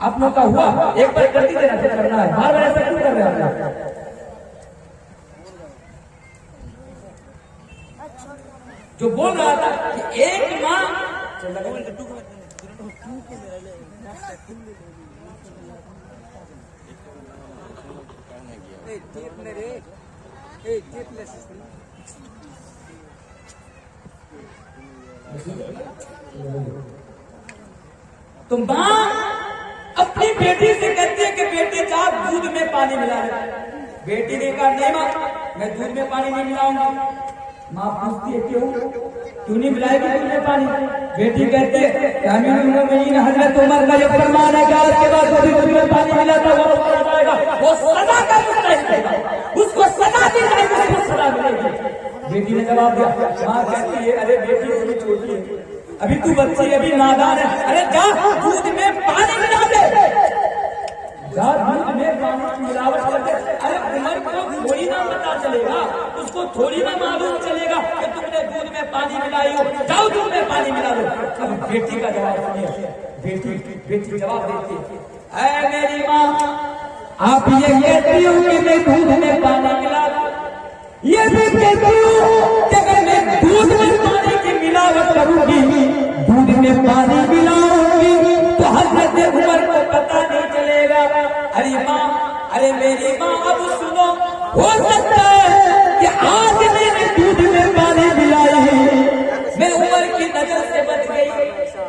آپ لوگ کا ہوا ایک بار کرتی دینا پھر کرنا ہے، بار بار ایسا کیوں کر رہے ہیں آپ؟ جو بول رہا تھا کہ ایک ماں تو ماں اپنی بیٹی سے کہتی ہے کہ بیٹی جا دودھ میں پانی ملا دے۔ بیٹی نے کہا نہیں ماں میں دودھ میں پانی نہیں ملاؤں گی۔ ماں پوچھتی ہے کیوں نہیں ملائے گی دودھ میں پانی؟ بیٹی کہتی ہے کہ امیر المومنین حضرت عمر کا یہ فرمان ہے کہ آج کے بعد وہ بھی دودھ میں پانی ملاتا وہ مارا جائے گا، وہ سزا کا مستحق ہے، اس کو سزا دی جائے گی، اس کو سزا ملے گی۔ بیٹی نے جواب دیا، ماں کہتی ہے ارے بیٹی ابھی چھوٹی ہے، ابھی تو بچی ہے، ابھی نادان ہے، ارے جا دودھ میں پانی ملا دے، جا دودھ میں پانی کی ملاوٹ کر دے۔ ارے عمر کو تھوڑی نہ پتا چلے گا، اس کو تھوڑی نہ معلوم چلے گا کہ تم نے دودھ میں پانی ملائی ہو، جاؤ دودھ میں پانی ملا دو۔ اب بیٹی کا جواب سنیے، بیٹی جواب دیتی ہے، اے میری ماں آپ یہ کہتی ہو کہ میں دودھ میں پانی ملا دوں، یہ بھی کہتی ہوں کہ اگر میں دودھ میں پانی کی ملاوٹ کروں گی، دودھ میں پانی ملاؤں گی تو حضرت عمر کو پتہ نہیں چلے گا۔ ارے ماں، ارے میری ماں اب سنو، ہو سکتا ہے کہ آج میں نے دودھ میں پانی ملائی، میں عمر کی نظر سے بچ گئی،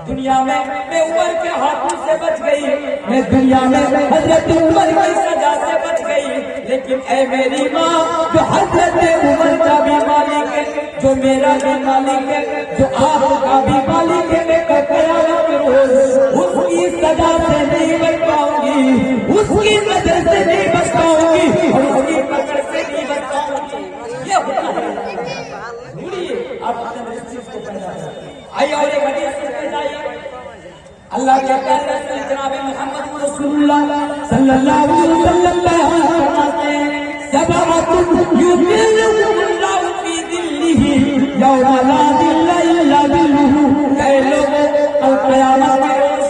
دنیا میں میں عمر کے ہاتھوں سے بچ گئی، میں دنیا میں حضرت عمر کی سزا سے بچ گئی، لیکن اے میری ماں جو حضرت عمر کا بھی مالک ہے، جو میرا بھی مالک ہے، جو آپ کا بھی مالک ہے، میں قیامت کے روز اس کی سزا سے نہیں بچ پاؤں گی، اس کی نظر سے نہیں بچ پاؤں گی اور اس کی پکڑ سے نہیں بچ پاؤں گی۔ یہ ہوتا ہے ضروری ہے آپ اپنے اس چیز کو پیدا کریں۔ آئیے اور ایک حدیث سے جائیے، اللہ کے پیارے رسول جناب محمد رسول اللہ صلی اللہ علیہ وسلم فرماتے ہیں سبعۃ یظلهم اللہ فی ظلہ یوم لا ظل الا ظلہ۔ اے لوگوں کل قیامت کے روز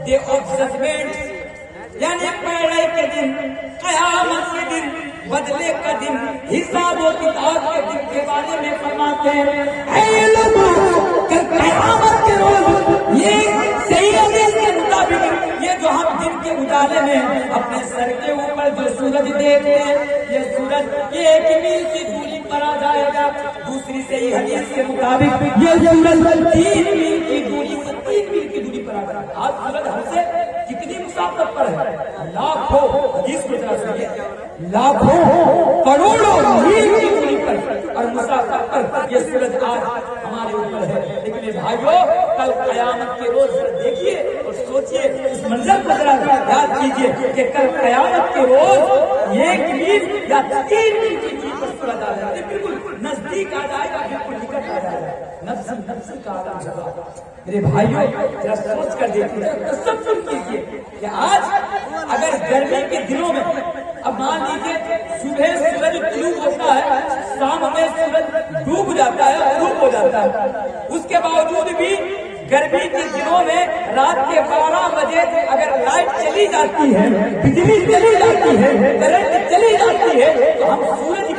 ڈے آف ججمنٹ یعنی پیڑائی کے دن، قیامت کے دن، بدلے کا دن، حساب و کتاب کے دن کے بارے میں فرماتے ہیں اے لوگوں کل قیامت کے روز یہ صحیح حدیث کے مطابق یہ جو ہم دن کے اجالے میں اپنے سر کے اوپر جو سورج دیکھتے ہیں، یہ سورج یہ 1 میل کی دوری پر آ جائے گا۔ دوسری صحیح حدیث کے مطابق یہ سورج 3 میل کی دوری سے 3 میل کی دوری پر آ جائے گا۔ آج سورج ہم سے کتنی مسافت پر ہے؟ لاکھوں، حدیث کی طرح سنیے، لاکھوں کروڑوں میل کی دوری پر اور مسافت پر یہ سورج آج ہمارے اوپر ہے۔ لیکن بھائیو کل قیامت کے روز دیکھیے اور سوچئے، اس منظر کو ذرا یاد کیجئے کہ کل قیامت کے روز 1 میل یا 3 میل کی دوری پر سورج آ جائے گا، بالکل نزدیک آ جائے گا، بالکل نکٹ آ جائے گا۔ نفسی کا عالم ہوگا۔ میرے بھائیو ذرا سوچ کر دیکھیے، تصور کیجئے کہ آج اگر گرمی کے دنوں میں اب مان لیجیے صبح سورج طلوع ہوتا ہے، شام میں سورج ڈوب جاتا ہے، غروب ہو جاتا ہے، اس کے باوجود بھی گرمی کے دنوں میں رات کے 12 بجے اگر لائٹ چلی جاتی ہے، بجلی چلی جاتی ہے، کرنٹ چلی جاتی ہے تو ہم سورج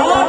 7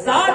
7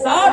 7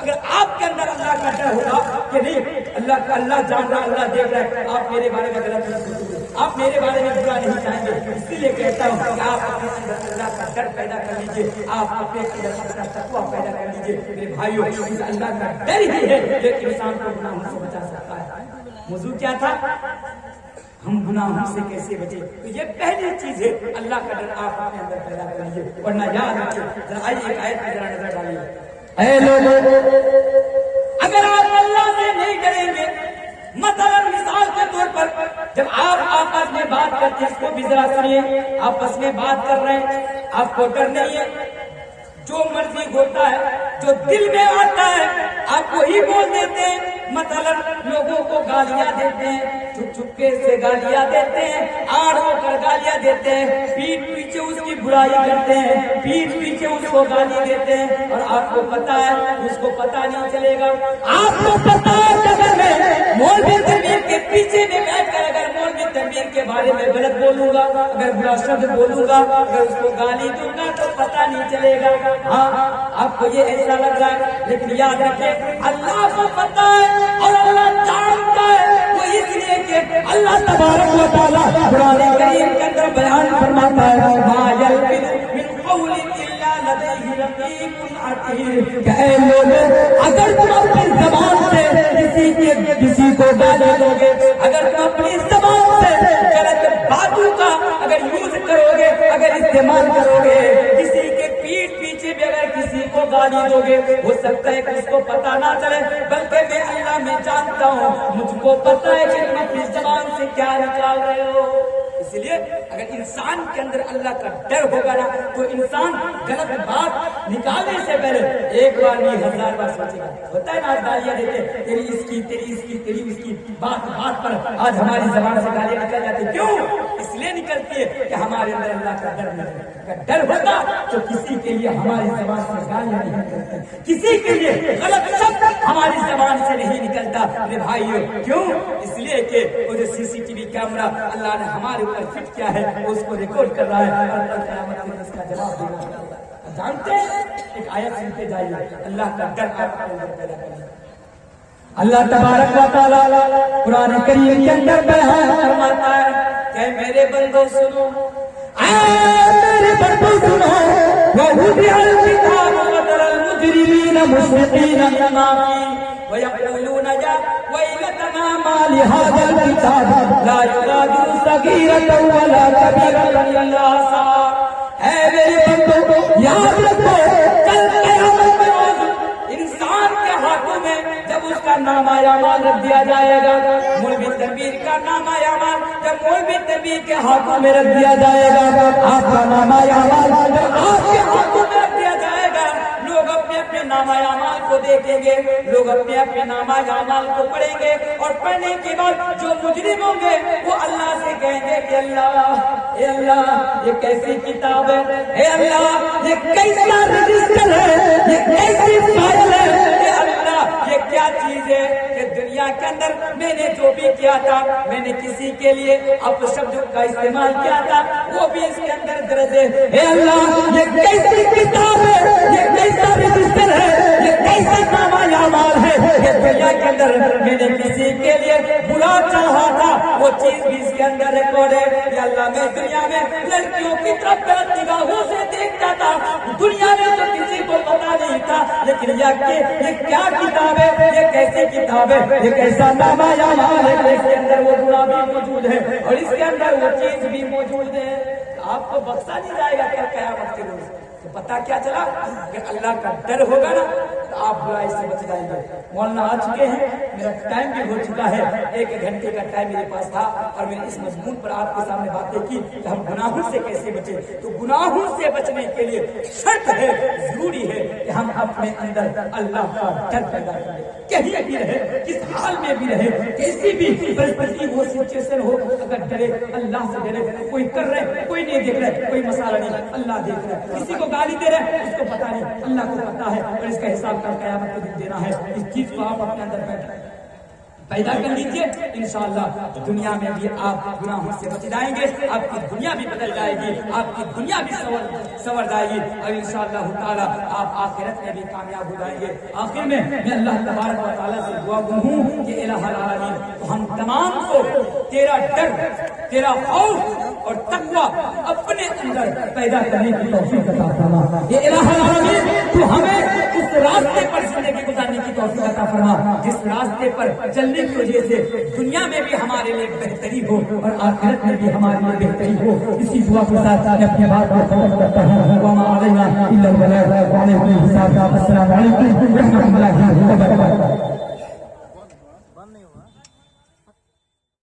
اگر آپ کے اندر اللہ کا ڈر ہوگا کہ نہیں اللہ جان رہا، اللہ دیکھ رہا ہے، آپ میرے بارے میں غلط نہیں سوچیں گے، آپ میرے بارے میں برا نہیں چاہیں گے، اسی لیے کہتا ہوں کہ آپ اپنے اندر اللہ کا ڈر پیدا کر لیجیے، آپ اپنے اندر اپنا تقویٰ پیدا کر لیجیے میرے بھائیوں۔ اللہ کا ڈر ہی ہے جو انسان کو گناہوں سے بچا سکتا ہے۔ موضوع کیا تھا؟ ہم گناہوں سے کیسے بچے؟ تو یہ پہلی چیز ہے، اللہ کا ڈر آپ اپنے اندر پیدا کر لیجیے، ورنہ یاد رکھیے۔ ذرا آئیے ایک آیت پہ ذرا نظر ڈالیے۔ اے لوگوں، اگر آپ اللہ سے نہیں ڈریں گے، مثلا مثال کے طور پر جب آپ آپس میں بات کرتے ہیں، اس کو بھی ذرا سنیے، آپس میں بات کر رہے ہیں، آپ کو ڈر نہیں ہے، جو مرضی ہوتا ہے، جو دل میں آتا ہے آپ وہی بول دیتے ہیں۔ مثلا لوگوں کو گالیاں دیتے ہیں، چھپ چھپکے سے گالیاں دیتے ہیں، آڑ ہو کر گالیاں دیتے ہیں، پیٹھ پیچھے اس کی برائی کرتے ہیں، پیٹھ پیچھے اس کو گالی دیتے ہیں، اور آپ کو پتا ہے اس کو پتا نہیں چلے گا۔ آپ کو پتا ہے اگر میں مولوی تنویر کے پیچھے میں بیٹھ کر اگر مولوی تنویر کے بارے میں غلط بولوں گا، اگر برا شبد بولوں گا، اگر اس کو گالی دوں گا تو پتا نہیں چلے گا۔ ہاں آپ کو یہ ایسا لگ رہا ہے، لیکن یاد رکھیں اللہ کو پتا ہے اور اللہ جانتا ہے۔ وہ اس لیے کہ اللہ تبارک و تعالیٰ قرآن کریم کے اندر بیان فرماتا ہے، ما یلفظ من قول الا لدیہ رقیب عتید، کہ اے لوگوں اگر تم اپنی زبان سے کسی کو گالی دو گے، اگر تم اپنی زبان سے غلط باتوں کا اگر یوز کرو گے، اگر استعمال کرو گے، کسی کے پیٹھ پیچھے بھی اگر کسی کو گالی دو گے، ہو سکتا ہے کہ اس کو پتا نہ چلے، بلکہ میں اللہ میں جانتا ہوں، مجھ کو پتا ہے کہ تم اپنی زبان سے کیا نکال رہے ہو۔ اس لیے اگر انسان کے اندر اللہ کا ڈر ہوگا نا تو انسان غلط بات نکالنے سے پہلے ایک بار نہیں 1000 بار سوچے گا۔ ہوتا ہے نا آج گالیاں دیتے، تیری اس کی، تیری اس کی، تیری اس کی، بات بات پر آج ہماری زبان سے گالیاں نکل جاتی، کیوں؟ اس لیے نکلتی ہے کہ ہمارے اندر اللہ کا ڈر نہیں ہے۔ اگر ڈر ہوتا تو کسی کے لیے ہماری زبان سے گالیاں نہیں نکلتی، کسی کے لیے غلط شبد ہماری زبان سے نہیں نکلتا میرے بھائیو۔ کیوں؟ اس لیے کہ وہ جو CCTV کیمرہ اللہ نے ہمارے اوپر فٹ کیا ہے وہ اس کو ریکارڈ کر رہا ہے، اور کل قیامت میں اس کا جواب دینا ہے۔ جانتے ہیں ایک آیت سنتے جائیے، اللہ کا ڈر آپ کے اندر پیدا کرے۔ اللہ تبارک و تعالی قرآن کریم کے اندر بیان فرماتا ہے کہ میرے بندو سنو، میرے بندو سنو، وَوُضِعَ الْكِتَابُ وَتَرَى الْمُجْرِمِينَ مُشْفِقِينَ مِمَّا فِيهِ وَيَقُولُونَ يَا وَيْلَتَنَا مَا لِهَذَا الْكِتَابِ لَا يُغَادِرُ صَغِيرَةً وَلَا كَبِيرَةً إِلَّا أَحْصَاهَا۔ اے میرے بندو یاد رکھو، کل قیامت کے روز انسان کے ہاتھوں میں جب اس کا نامہ اعمال رکھ دیا جائے گا، مولوی تنویر کا نامہ اعمال جب مولوی تنویر کے ہاتھوں میں رکھ دیا جائے گا، آپ کا نامہ اعمال جب آپ کے ہاتھوں میں رکھ دیا جائے گا، لوگ اپنے اپنے نامہ اعمال کو دیکھیں گے، لوگ اپنے اپنے نامہ اعمال کو پڑھیں گے، اور پڑھنے کے بعد جو مجرم ہوں گے وہ اللہ سے کہیں گے کہ اللہ، اے اللہ یہ کیسی کتاب ہے، اے اللہ یہ کیسا رجسٹر ہے، یہ کیسی فائل ہے، اے اللہ یہ کیا چیز ہے کہ دنیا کے اندر میں نے جو بھی کیا تھا، میں نے کسی کے لیے اپشبد کا استعمال کیا تھا، وہ بھی اس کے اندر درج ہے، اے اللہ یہ کیسی کتاب ہے، یہ کیسا رجسٹر ہے، یہ کیسا نامہ اعمال ہے کہ دنیا کے اندر میں نے کسی کے لیے برا چاہا تھا وہ چیز بھی اس کے اندر ریکارڈ ہے۔ یا اللہ میں دنیا میں لڑکیوں کی طرف غلط نگاہوں سے دیکھتا تھا، دنیا میں تو کسی کو پتا نہیں تھا، لیکن یہ کیا کتاب ہے، یہ کیسی کتاب ہے، یہ کیسا نامہ اعمال ہے کہ اس کے اندر وہ برا بھی موجود ہے اور اس کے اندر وہ چیز بھی موجود ہے۔ آپ کو بخشا نہیں جائے گا کل قیامت کے روز۔ تو پتا کیا چلا کہ اللہ کا ڈر ہوگا نا تو آپ برائی سے بچ جائیں گے۔ مولانا آ چکے ہیں، میرا ٹائم بھی ہو چکا ہے، 1 گھنٹے کا ٹائم میرے پاس تھا، اور میں نے اس مضمون پر آپ کے سامنے باتیں کی کہ ہم گناہوں سے کیسے بچیں۔ تو گناہوں سے بچنے کے لیے شرط ہے، ضروری ہے کہ ہم اپنے اندر اللہ کا ڈر پیدا کریں، کہیں بھی رہے، کس حال میں بھی رہے، کیسی بھی پریسٹیٹی ہو، سچویشن ہو، اگر ڈرے، اللہ سے ڈرے۔ کوئی کر رہے، کوئی نہیں دیکھ رہے، کوئی مسئلہ نہیں، اللہ دیکھ رہے۔ کسی کو گالی دے رہے، اس کو پتا نہیں، اللہ کو پتا ہے، اور اس کا حساب کل قیامت کے دن دینا ہے۔ اس چیز کو آپ اپنے اندر پیدا کر لیجیے، انشاءاللہ دنیا میں بھی آپ گناہوں سے بچ جائیں گے، آپ کی دنیا بھی بدل جائے گی، آپ کی دنیا بھی سنور جائے گی، اور انشاءاللہ تعالی آپ آخرت میں بھی کامیاب ہو جائیں گے۔ آخر میں اللہ تبارک و تعالیٰ سے دعا گو ہوں کہ الہ العالمین تو ہم تمام کو تیرا ڈر، تیرا خوف اور تقوی اپنے اندر پیدا کرنے کی توفیق عطا فرما۔ یہ الہ العالمین تو ہمیں اس راستے پر زندگی گزارنے کی توفیق عطا فرما جس راستے پر چلنے کی وجہ سے دنیا میں بھی ہمارے لیے بہتری ہو اور آخرت میں بھی ہمارے لیے بہتری ہو۔ اسی دعا کے ساتھ میں اپنی بات کو ختم کرتا ہوں۔ وما علینا الا البلاغ، وعلیکم السلام، السلام علیکم ورحمۃ اللہ۔